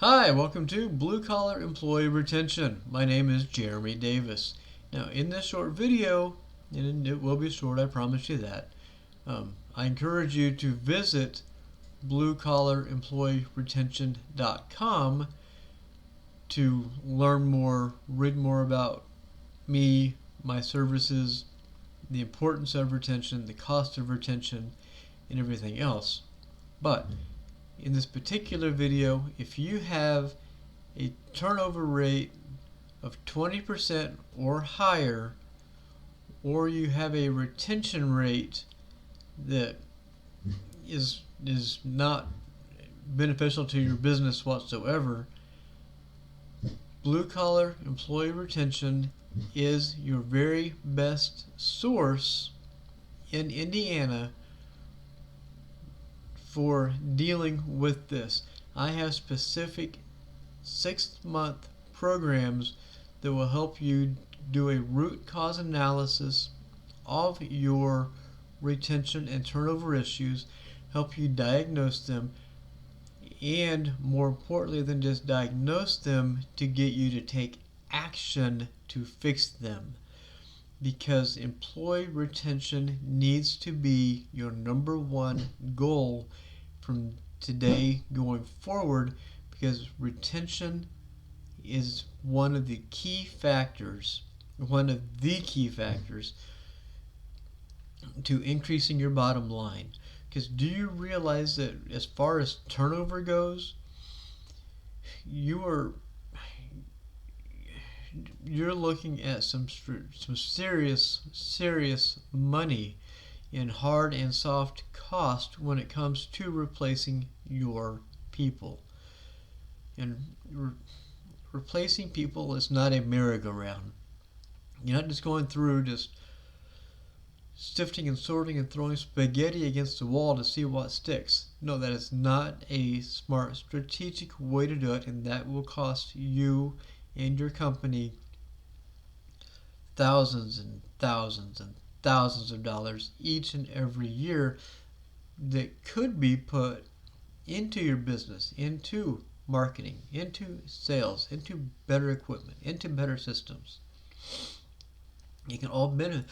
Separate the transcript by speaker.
Speaker 1: Hi, welcome to Blue Collar Employee Retention. My name is Jeremy Davis. Now, in this short video, and it will be short, I promise you that, I encourage you to visit bluecollaremployeeretention.com to learn more, read more about me, my services, the importance of retention, the cost of retention, and everything else. But in this particular video, if you have a turnover rate of 20% or higher, or you have a retention rate that is not beneficial to your business whatsoever, Blue Collar Employee Retention is your very best source in Indiana for dealing with this. I have specific 6-month programs that will help you do a root cause analysis of your retention and turnover issues, help you diagnose them, and more importantly than just diagnose them, to get you to take action to fix them. Because employee retention needs to be your number one goal from today going forward, because retention is one of the key factors to increasing your bottom line. Because do you realize that as far as turnover goes, you're looking at some serious money in hard and soft cost when it comes to replacing your people. And replacing people is not a merry-go-round. You're not just going through just sifting and sorting and throwing spaghetti against the wall to see what sticks. No, that is not a smart, strategic way to do it, and that will cost you and your company thousands and thousands and thousands of dollars each and every year that could be put into your business, into marketing, into sales, into better equipment, into better systems. You can all benefit